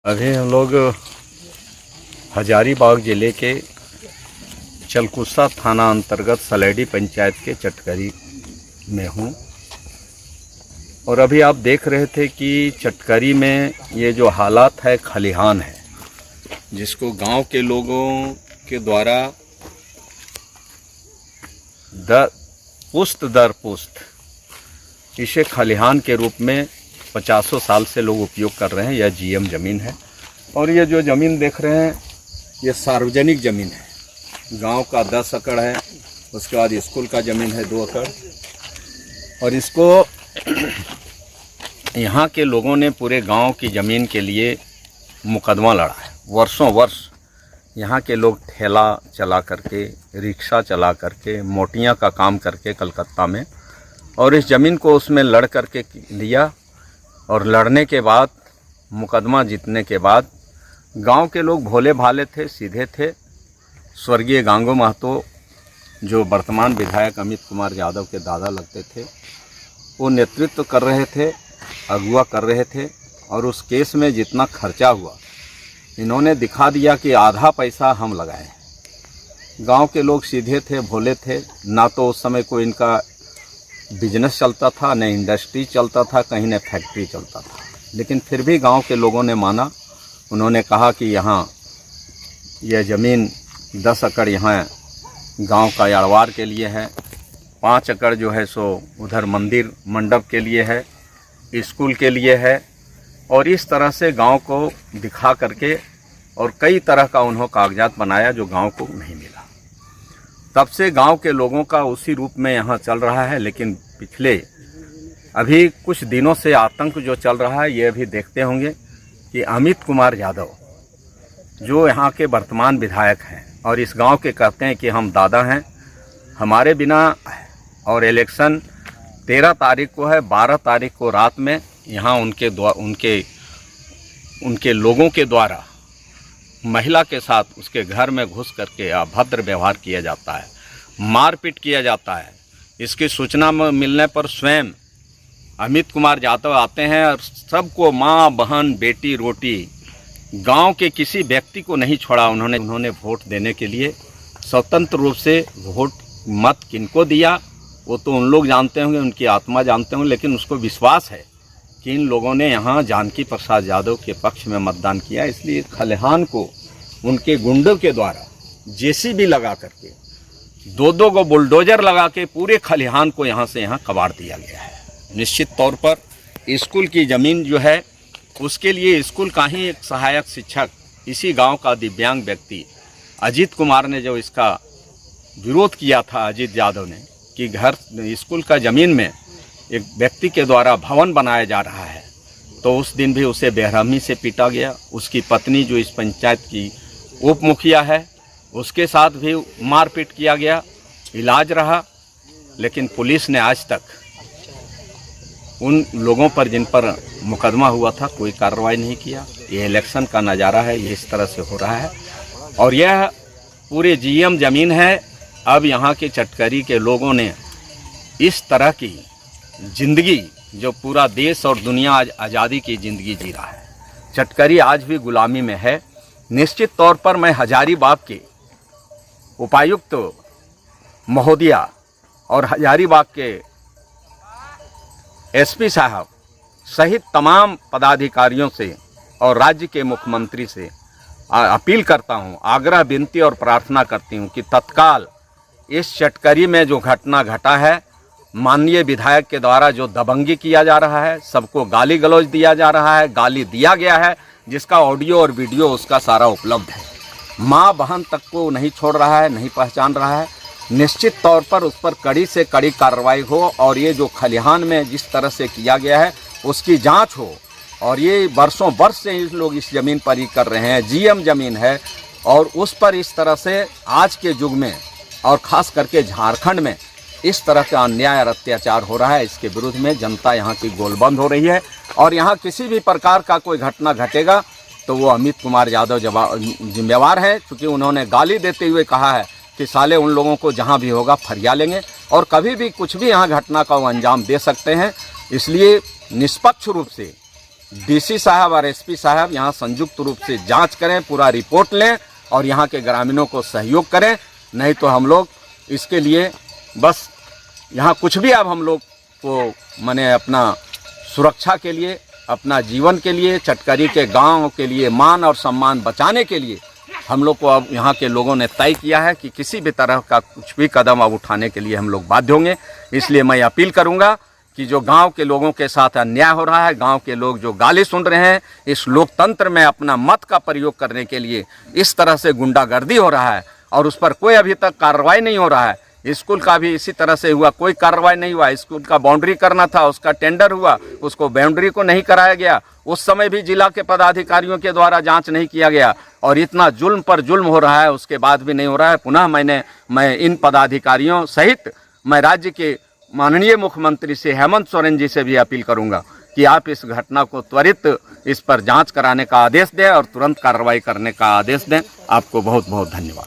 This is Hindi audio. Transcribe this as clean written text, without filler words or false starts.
अभी हम लोग हजारीबाग ज़िले के चलकुसा थाना अंतर्गत सलेडी पंचायत के चटकरी में हूँ। और अभी आप देख रहे थे कि चटकरी में ये जो हालात है खलिहान है, जिसको गांव के लोगों के द्वारा पुश्त दर पुश्त इसे खलिहान के रूप में 50 साल से लोग उपयोग कर रहे हैं। यह जीएम ज़मीन है और ये जो ज़मीन देख रहे हैं ये सार्वजनिक ज़मीन है। गांव का 10 एकड़ है, उसके बाद स्कूल का ज़मीन है 2 एकड़। और इसको यहाँ के लोगों ने पूरे गांव की ज़मीन के लिए मुकदमा लड़ा है। वर्षों वर्ष यहाँ के लोग ठेला चला करके, रिक्शा चला करके, मोटियाँ का काम करके कलकत्ता में, और इस ज़मीन को उसमें लड़ करके लिया। और लड़ने के बाद, मुकदमा जीतने के बाद, गांव के लोग भोले भाले थे, सीधे थे। स्वर्गीय गांगो महतो जो वर्तमान विधायक अमित कुमार यादव के दादा लगते थे, वो नेतृत्व कर रहे थे, अगुवा कर रहे थे। और उस केस में जितना खर्चा हुआ, इन्होंने दिखा दिया कि आधा पैसा हम लगाए। गांव के लोग सीधे थे, भोले थे। ना तो उस समय कोई इनका बिजनेस चलता था, न इंडस्ट्री चलता था, कहीं न फैक्ट्री चलता था। लेकिन फिर भी गांव के लोगों ने माना। उन्होंने कहा कि यहाँ यह ज़मीन 10 एकड़ यहाँ गांव का याड़वार के लिए है, 5 एकड़ जो है सो उधर मंदिर मंडप के लिए है, स्कूल के लिए है। और इस तरह से गांव को दिखा करके और कई तरह का उन्होंने कागजात बनाया जो गांव को नहीं मिला। तब से गांव के लोगों का उसी रूप में यहाँ चल रहा है। लेकिन पिछले अभी कुछ दिनों से आतंक जो चल रहा है, ये अभी देखते होंगे कि अमित कुमार यादव जो यहाँ के वर्तमान विधायक हैं और इस गांव के कहते हैं कि हम दादा हैं, हमारे बिना। और इलेक्शन 13 तारीख को है, 12 तारीख को रात में यहाँ उनके लोगों के द्वारा महिला के साथ उसके घर में घुस करके अभद्र व्यवहार किया जाता है, मारपीट किया जाता है। इसकी सूचना मिलने पर स्वयं अमित कुमार यादव आते हैं और सबको, माँ, बहन, बेटी, रोटी, गांव के किसी व्यक्ति को नहीं छोड़ा। उन्होंने वोट देने के लिए स्वतंत्र रूप से वोट मत किनको दिया वो तो उन लोग जानते होंगे, उनकी आत्मा जानते होंगे। लेकिन उसको विश्वास है कि इन लोगों ने यहाँ जानकी प्रसाद यादव के पक्ष में मतदान किया। इसलिए खलिहान को उनके गुंडों के द्वारा जेसीबी लगा करके, 2-2 गो बुलडोजर लगा के पूरे खलिहान को यहाँ से यहाँ कबाड़ दिया गया है। निश्चित तौर पर स्कूल की ज़मीन जो है उसके लिए स्कूल का ही एक सहायक शिक्षक, इसी गांव का दिव्यांग व्यक्ति अजीत कुमार ने जो इसका विरोध किया था, अजीत यादव ने, कि घर स्कूल का ज़मीन में एक व्यक्ति के द्वारा भवन बनाया जा रहा है, तो उस दिन भी उसे बेरहमी से पीटा गया। उसकी पत्नी जो इस पंचायत की उप मुखिया है, उसके साथ भी मारपीट किया गया, इलाज रहा। लेकिन पुलिस ने आज तक उन लोगों पर जिन पर मुकदमा हुआ था कोई कार्रवाई नहीं किया। ये इलेक्शन का नज़ारा है, ये इस तरह से हो रहा है। और यह पूरे जीएम ज़मीन है। अब यहाँ के चटकरी के लोगों ने इस तरह की ज़िंदगी, जो पूरा देश और दुनिया आज आज़ादी की ज़िंदगी जी रहा है, चटकरी आज भी गुलामी में है। निश्चित तौर पर मैं हजारीबाग के उपायुक्त महोदया और हजारीबाग के एसपी साहब सहित तमाम पदाधिकारियों से और राज्य के मुख्यमंत्री से अपील करता हूं, आग्रह, विनती और प्रार्थना करती हूं कि तत्काल इस चटकरी में जो घटना घटा है, माननीय विधायक के द्वारा जो दबंगी किया जा रहा है, सबको गाली गलौज दिया जा रहा है, गाली दिया गया है, जिसका ऑडियो और वीडियो उसका सारा उपलब्ध है। माँ बहन तक को नहीं छोड़ रहा है, नहीं पहचान रहा है। निश्चित तौर पर उस पर कड़ी से कड़ी कार्रवाई हो और ये जो खलिहान में जिस तरह से किया गया है उसकी जांच हो। और ये वर्षों वर्ष से इस लोग इस ज़मीन पर ही कर रहे हैं, जीएम ज़मीन है, और उस पर इस तरह से आज के युग में और ख़ास करके झारखंड में इस तरह का अन्याय और अत्याचार हो रहा है। इसके विरुद्ध में जनता यहाँ की गोलबंद हो रही है। और यहाँ किसी भी प्रकार का कोई घटना घटेगा तो वो अमित कुमार यादव जिम्मेवार है, क्योंकि उन्होंने गाली देते हुए कहा है कि साले उन लोगों को जहाँ भी होगा फरिया लेंगे और कभी भी कुछ भी यहाँ घटना का वो अंजाम दे सकते हैं। इसलिए निष्पक्ष रूप से डीसी साहब और एसपी साहब यहाँ संयुक्त रूप से जांच करें, पूरा रिपोर्ट लें और यहाँ के ग्रामीणों को सहयोग करें। नहीं तो हम लोग इसके लिए बस यहाँ कुछ भी अब हम लोग को माने अपना सुरक्षा के लिए, अपना जीवन के लिए, चटकरी के गांव के लिए मान और सम्मान बचाने के लिए हम लोग को अब यहाँ के लोगों ने तय किया है कि किसी भी तरह का कुछ भी कदम अब उठाने के लिए हम लोग बाध्य होंगे। इसलिए मैं अपील करूँगा कि जो गांव के लोगों के साथ अन्याय हो रहा है, गांव के लोग जो गाली सुन रहे हैं, इस लोकतंत्र में अपना मत का प्रयोग करने के लिए इस तरह से गुंडागर्दी हो रहा है और उस पर कोई अभी तक कार्रवाई नहीं हो रहा है। स्कूल का भी इसी तरह से हुआ, कोई कार्रवाई नहीं हुआ। स्कूल का बाउंड्री करना था, उसका टेंडर हुआ, उसको बाउंड्री को नहीं कराया गया। उस समय भी जिला के पदाधिकारियों के द्वारा जांच नहीं किया गया और इतना जुल्म पर जुल्म हो रहा है, उसके बाद भी नहीं हो रहा है। पुनः मैं इन पदाधिकारियों सहित मैं राज्य के माननीय मुख्यमंत्री से हेमंत सोरेन जी से भी अपील करूंगा कि आप इस घटना को त्वरित इस पर जांच कराने का आदेश दें और तुरंत कार्रवाई करने का आदेश दें। आपको बहुत बहुत धन्यवाद।